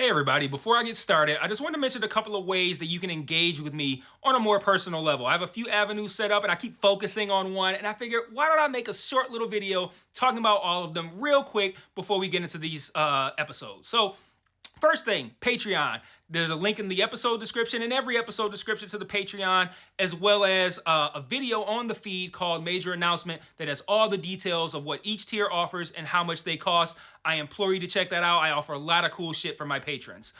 Hey everybody, before I get started, I just want to mention a couple of ways that you can engage with me on a more personal level. I have a few avenues set up and I keep focusing on one, and I figured why don't I make a short little video talking about all of them real quick before we get into these episodes. So first thing, Patreon. There's a link in the episode description and every episode description to the Patreon, as well as a video on the feed called Major Announcement that has all the details of what each tier offers and how much they cost. I implore you to check that out. I offer a lot of cool shit for my patrons.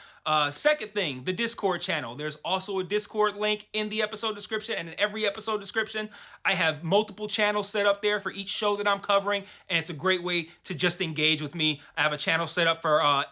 Second thing, the Discord channel. There's also a Discord link in the episode description and in every episode description. I have multiple channels set up there for each show that I'm covering, and it's a great way to just engage with me. I have a channel set up for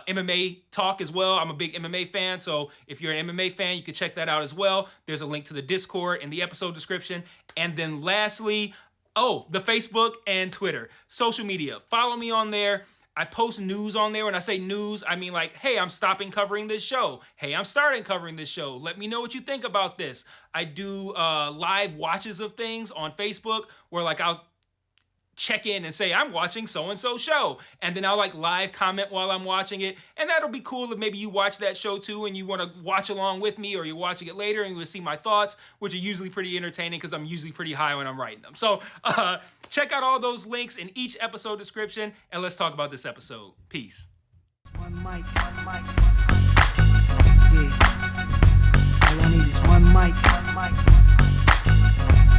MMA talk as well. I'm a big MMA fan, so if you're an MMA fan, you can check that out as well. There's a link to the Discord in the episode description. And then lastly, the Facebook and Twitter. Social media. Follow me on there. I post news on there. When I say news, I mean like, hey, I'm stopping covering this show. Hey, I'm starting covering this show. Let me know what you think about this. I do live watches of things on Facebook where like I'll check in and say I'm watching so-and-so show, and then I'll like live comment while I'm watching it, and that'll be cool if maybe you watch that show too and you want to watch along with me, or you're watching it later and you will see my thoughts, which are usually pretty entertaining because I'm usually pretty high when I'm writing them. So check out all those links in each episode description, and let's talk about this episode. Peace. One mic, one mic. Yeah. All I need is one mic. One mic.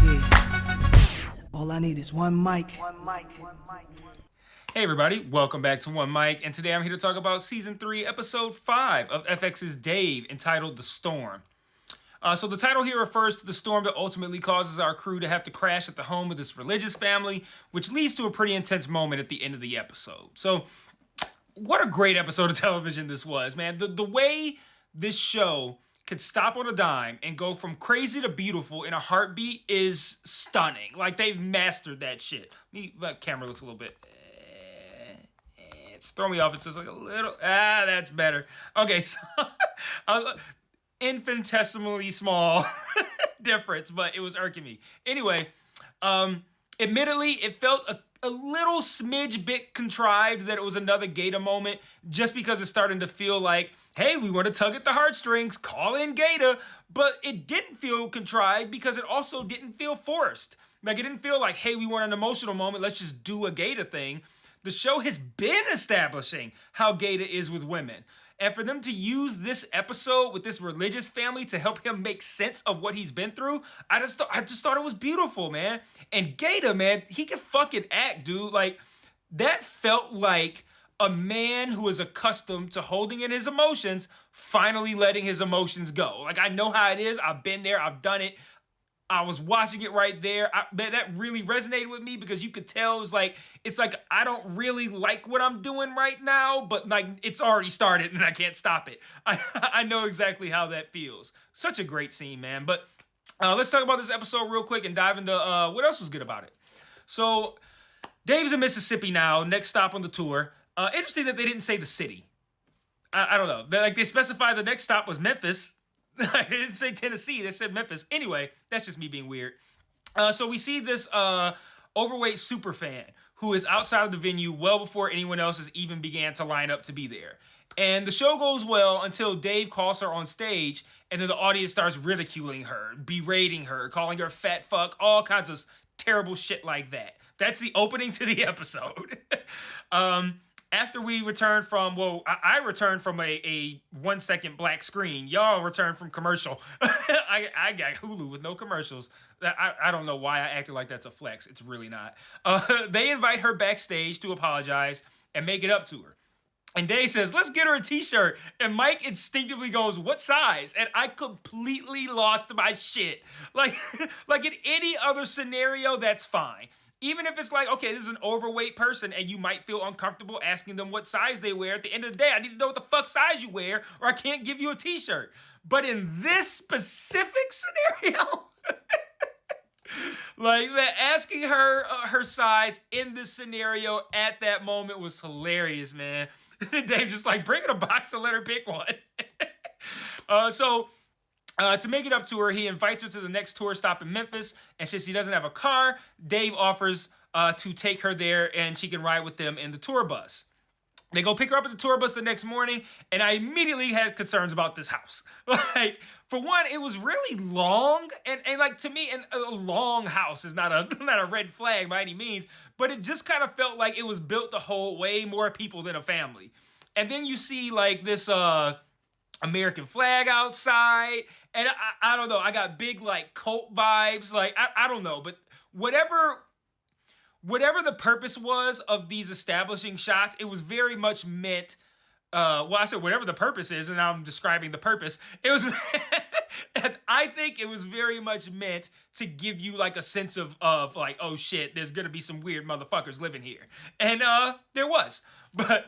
Yeah. All I need is one mic. One mic. One mic. Hey everybody, welcome back to One Mic, and today I'm here to talk about Season 3, Episode 5 of FX's Dave, entitled The Storm. So the title here refers to the storm that ultimately causes our crew to have to crash at the home of this religious family, which leads to a pretty intense moment at the end of the episode. So, what a great episode of television this was, man. The way this show could stop on a dime and go from crazy to beautiful in a heartbeat is stunning. Like, they've mastered that shit. That camera looks a little bit... it's throwing me off. It's just like a little... that's better. Okay, so... infinitesimally small difference, but it was irking me. Anyway, admittedly, it felt a little smidge bit contrived that it was another Gator moment, just because it's starting to feel like, hey, we want to tug at the heartstrings, call in Gator, but it didn't feel contrived because it also didn't feel forced. Like, it didn't feel like, hey, we want an emotional moment, let's just do a Gator thing. The show has been establishing how Gator is with women. And for them to use this episode with this religious family to help him make sense of what he's been through, I just thought it was beautiful, man. And Gator, man, he can fucking act, dude. Like, that felt like a man who is accustomed to holding in his emotions, finally letting his emotions go. Like, I know how it is. I've been there. I've done it. I was watching it right there. That really resonated with me because you could tell it's like I don't really like what I'm doing right now, but like it's already started and I can't stop it. I know exactly how that feels. Such a great scene, man. But let's talk about this episode real quick and dive into what else was good about it. So Dave's in Mississippi now, next stop on the tour. Interesting that they didn't say the city. I don't know. They specified the next stop was Memphis. They didn't say Tennessee, they said Memphis. Anyway, that's just me being weird. So we see this overweight super fan who is outside of the venue well before anyone else has even began to line up to be there. And the show goes well until Dave calls her on stage, and then the audience starts ridiculing her, berating her, calling her fat fuck, all kinds of terrible shit like that. That's the opening to the episode. After we returned from, I returned from a 1 second black screen. Y'all returned from commercial. I got Hulu with no commercials. I don't know why I acted like that's a flex. It's really not. They invite her backstage to apologize and make it up to her. And Dave says, let's get her a t-shirt. And Mike instinctively goes, what size? And I completely lost my shit. Like in any other scenario, that's fine. Even if it's like, okay, this is an overweight person and you might feel uncomfortable asking them what size they wear. At the end of the day, I need to know what the fuck size you wear or I can't give you a t-shirt. But in this specific scenario, like, man, asking her her size in this scenario at that moment was hilarious, man. Dave just like, bring her a box and let her pick one. To make it up to her, he invites her to the next tour stop in Memphis, and since he doesn't have a car, Dave offers to take her there and she can ride with them in the tour bus. They go pick her up at the tour bus the next morning, and I immediately had concerns about this house. Like, for one, it was really long, and like to me, a long house is not a not a red flag by any means, but it just kind of felt like it was built to hold way more people than a family. And then you see like this American flag outside, and I don't know, I got big like cult vibes. Like I don't know, but whatever the purpose was of these establishing shots, it was very much meant. Well, I said whatever the purpose is, and now I'm describing the purpose. It was, I think it was very much meant to give you like a sense of like, oh shit, there's gonna be some weird motherfuckers living here, and there was. But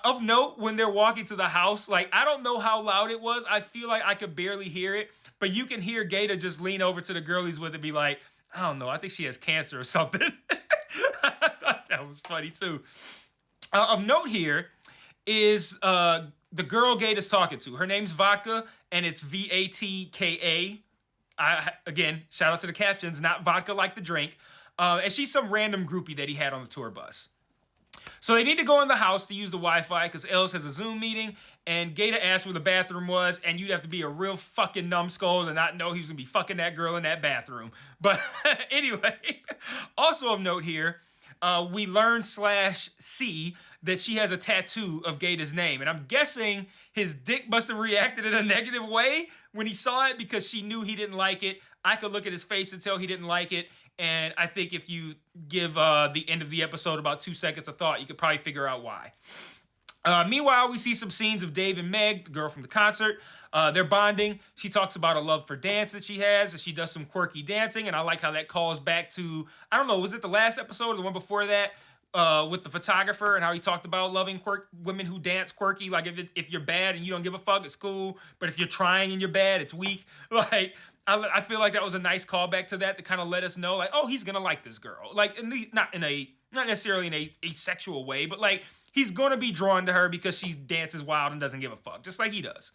of note, when they're walking to the house, like I don't know how loud it was. I feel like I could barely hear it, but you can hear Gator just lean over to the girl he's with and be like, I don't know, I think she has cancer or something. I thought that was funny too. Of note here is the girl Gator's talking to. Her name's Vodka, and it's Vatka. Again, shout out to the captions, not vodka like the drink. And she's some random groupie that he had on the tour bus. So they need to go in the house to use the Wi-Fi because Els has a Zoom meeting, and Gator asked where the bathroom was, and you'd have to be a real fucking numbskull to not know he was gonna be fucking that girl in that bathroom. But anyway, also of note here, we learn /see that she has a tattoo of Gator's name, and I'm guessing his dick must have reacted in a negative way when he saw it because she knew he didn't like it. I could look at his face and tell he didn't like it. And I think if you give the end of the episode about 2 seconds of thought, you could probably figure out why. Meanwhile, we see some scenes of Dave and Meg, the girl from the concert. They're bonding. She talks about a love for dance that she has, and she does some quirky dancing, and I like how that calls back to, I don't know, was it the last episode or the one before that, with the photographer and how he talked about loving women who dance quirky? Like, if you're bad and you don't give a fuck, it's cool, but if you're trying and you're bad, it's weak. Like, I feel like that was a nice callback to that to kind of let us know, like, oh, he's gonna like this girl. Like, not necessarily in a sexual way, but like, he's gonna be drawn to her because she dances wild and doesn't give a fuck, just like he does.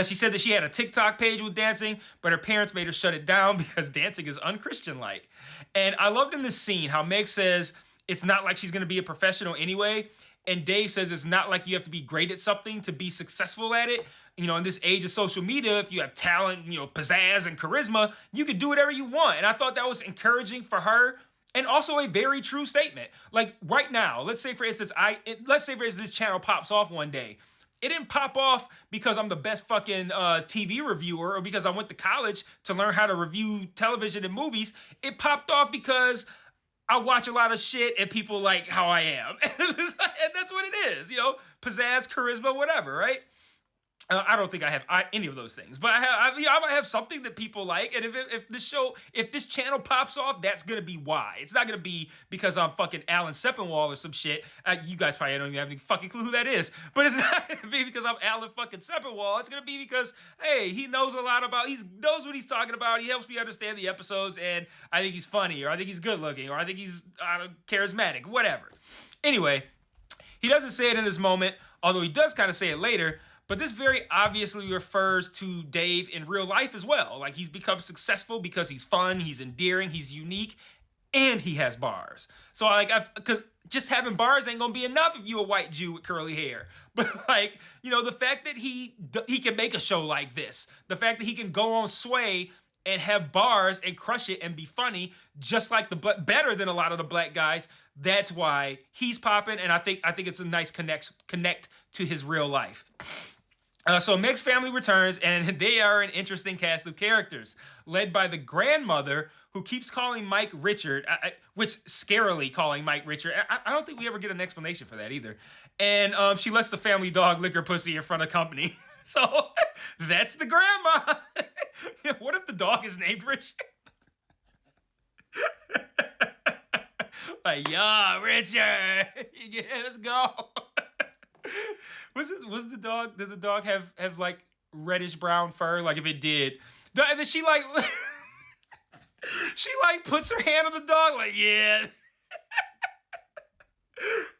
She said that she had a TikTok page with dancing, but her parents made her shut it down because dancing is unchristian-like. And I loved in this scene how Meg says it's not like she's gonna be a professional anyway, and Dave says it's not like you have to be great at something to be successful at it. You know, in this age of social media, if you have talent, you know, pizzazz and charisma, you can do whatever you want. And I thought that was encouraging for her, and also a very true statement. Like right now, let's say for instance, this channel pops off one day. It didn't pop off because I'm the best fucking TV reviewer or because I went to college to learn how to review television and movies. It popped off because I watch a lot of shit and people like how I am. And that's what it is, you know, pizzazz, charisma, whatever, right? I don't think I have any of those things, but I might have something that people like, and if this channel pops off, that's gonna be why. It's not gonna be because I'm fucking Alan Sepinwall or some shit. You guys probably don't even have any fucking clue who that is, but it's not gonna be because I'm Alan fucking Sepinwall. It's gonna be because, hey, he knows a lot about, he knows what he's talking about. He helps me understand the episodes, and I think he's funny, or I think he's good looking, or I think he's charismatic, whatever. Anyway, he doesn't say it in this moment, although he does kind of say it later. But this very obviously refers to Dave in real life as well. Like, he's become successful because he's fun, he's endearing, he's unique, and he has bars. So like, because just having bars ain't gonna be enough if you a white Jew with curly hair. But like, you know, the fact that he can make a show like this, the fact that he can go on Sway and have bars and crush it and be funny, just like better than a lot of the black guys. That's why he's popping, and I think it's a nice connect to his real life. So Meg's family returns, and they are an interesting cast of characters, led by the grandmother, who keeps calling Mike Richard, which scarily calling Mike Richard. I don't think we ever get an explanation for that either. And she lets the family dog lick her pussy in front of company. So that's the grandma. What if the dog is named Richard? Like, yeah, Richard. Yeah, let's go. Was the dog? Did the dog have like reddish brown fur? Like, if it did, and then she like she like puts her hand on the dog. Like, yeah.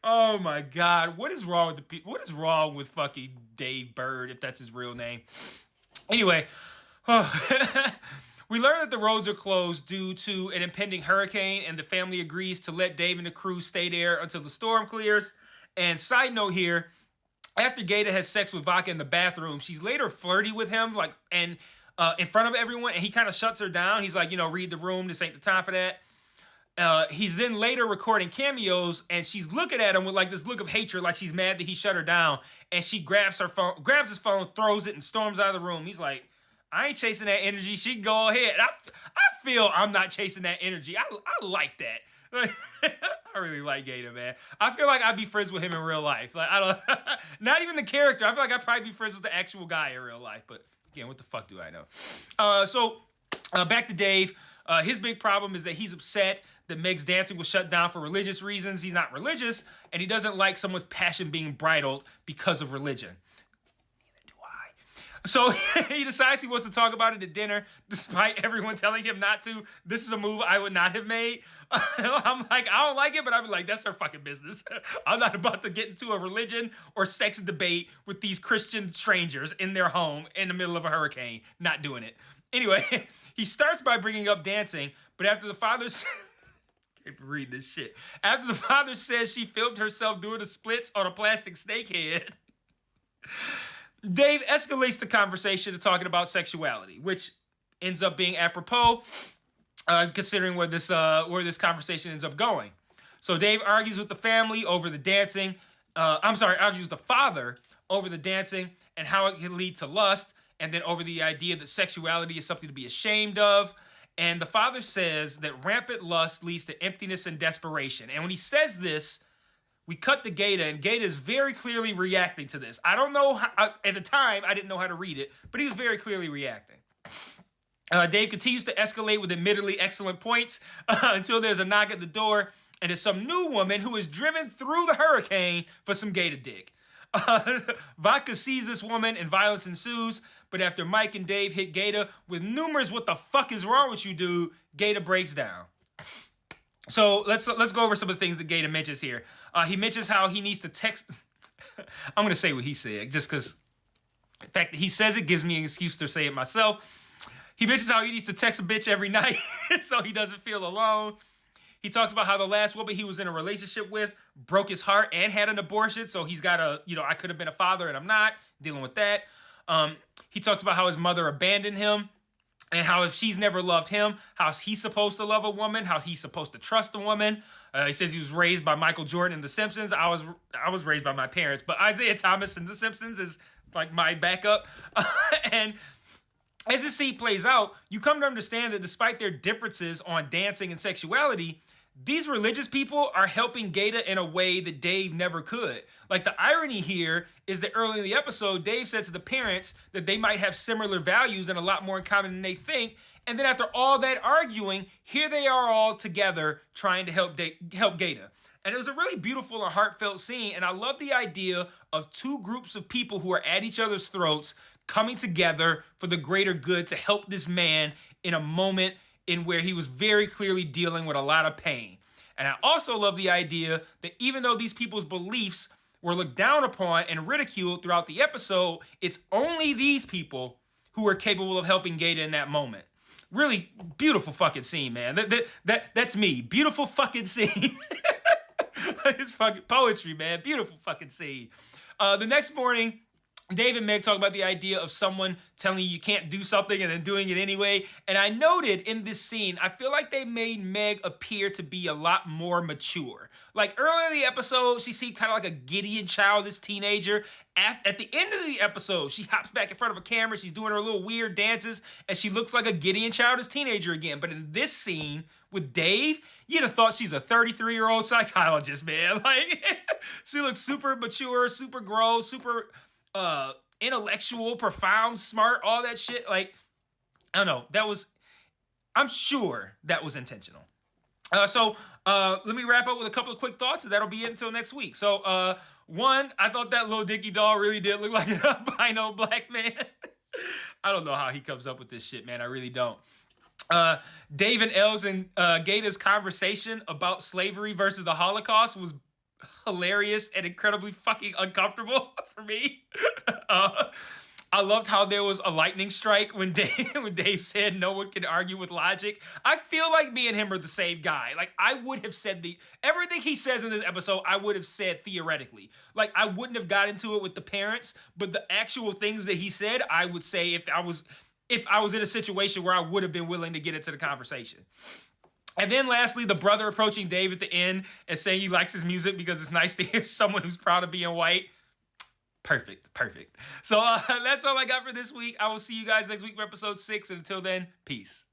Oh my God, what is wrong with the people? What is wrong with fucking Dave Bird, if that's his real name? Anyway, we learn that the roads are closed due to an impending hurricane, and the family agrees to let Dave and the crew stay there until the storm clears. And side note here, after Gaeta has sex with Vodka in the bathroom, she's later flirty with him, like, and in front of everyone, and he kind of shuts her down. He's like, read the room. This ain't the time for that. He's then later recording cameos, and she's looking at him with like this look of hatred, like she's mad that he shut her down. And she grabs his phone, throws it, and storms out of the room. He's like, I ain't chasing that energy. She can go ahead. I feel I'm not chasing that energy. I like that. I really like Gaeta, man. I feel like I'd be friends with him in real life. Like, I don't, not even the character. I feel like I'd probably be friends with the actual guy in real life. But again, what the fuck do I know? So back to Dave. His big problem is that he's upset that Meg's dancing was shut down for religious reasons. He's not religious, and he doesn't like someone's passion being bridled because of religion. So he decides he wants to talk about it at dinner, despite everyone telling him not to. This is a move I would not have made. I'm like, I don't like it, but I'd be like, that's their fucking business. I'm not about to get into a religion or sex debate with these Christian strangers in their home in the middle of a hurricane. Not doing it. Anyway, he starts by bringing up dancing, but after the father's... can't read this shit. After the father says she filmed herself doing the splits on a plastic snake head... Dave escalates the conversation to talking about sexuality, which ends up being apropos, considering where this conversation ends up going. So Dave argues with the family over the dancing. Argues with the father over the dancing and how it can lead to lust, and then over the idea that sexuality is something to be ashamed of. And the father says that rampant lust leads to emptiness and desperation. And when he says this, we cut to Gaeta, and Gaeta is very clearly reacting to this. I don't know how, at the time, I didn't know how to read it, but he was very clearly reacting. Dave continues to escalate with admittedly excellent points until there's a knock at the door, and there's some new woman who is driven through the hurricane for some Gaeta dick. Vodka sees this woman, and violence ensues, but after Mike and Dave hit Gaeta with numerous "what the fuck is wrong with you, dude," Gaeta breaks down. So let's go over some of the things that Gaeta mentions here. He mentions how he needs to text... I'm going to say what he said, just because the fact that he says it gives me an excuse to say it myself. He mentions how he needs to text a bitch every night so he doesn't feel alone. He talks about how the last woman he was in a relationship with broke his heart and had an abortion, so he's got I could have been a father and I'm not, dealing with that. He talks about how his mother abandoned him, and how if she's never loved him, how's he supposed to love a woman? How's he supposed to trust a woman? He says he was raised by Michael Jordan in The Simpsons. I was raised by my parents, but Isaiah Thomas in The Simpsons is like my backup. And as this scene plays out, you come to understand that despite their differences on dancing and sexuality, these religious people are helping Gaeta in a way that Dave never could. Like, the irony here is that early in the episode, Dave said to the parents that they might have similar values and a lot more in common than they think. And then after all that arguing, here they are all together trying to help Gaeta. And it was a really beautiful and heartfelt scene. And I love the idea of two groups of people who are at each other's throats coming together for the greater good to help this man in a moment in where he was very clearly dealing with a lot of pain. And I also love the idea that even though these people's beliefs were looked down upon and ridiculed throughout the episode, it's only these people who are capable of helping Gaeta in that moment. Really beautiful fucking scene, man. That's me. Beautiful fucking scene. It's fucking poetry, man. Beautiful fucking scene. The next morning, Dave and Meg talk about the idea of someone telling you can't do something and then doing it anyway. And I noted in this scene, I feel like they made Meg appear to be a lot more mature. Like, earlier in the episode, she seemed kind of like a giddy and childish teenager. At the end of the episode, she hops back in front of a camera, she's doing her little weird dances, and she looks like a giddy and childish teenager again. But in this scene with Dave, you'd have thought she's a 33-year-old psychologist, man. Like, she looks super mature, super grown, super... intellectual, profound, smart, all that shit. Like, I don't know. I'm sure that was intentional. So let me wrap up with a couple of quick thoughts, and that'll be it until next week. So, one, I thought that little Dicky doll really did look like an albino black man. I don't know how he comes up with this shit, man. I really don't. Dave and Els and Gaeta's conversation about slavery versus the Holocaust was hilarious and incredibly fucking uncomfortable for me. I I loved how there was a lightning strike when Dave said no one can argue with logic. I feel like me and him are the same guy. Like, I would have said everything he says in this episode, I would have said theoretically. Like, I wouldn't have got into it with the parents, but the actual things that he said, I would say if I was in a situation where I would have been willing to get into the conversation. And then lastly, the brother approaching Dave at the end and saying he likes his music because it's nice to hear someone who's proud of being white. Perfect. So that's all I got for this week. I will see you guys next week for episode 6. And until then, peace.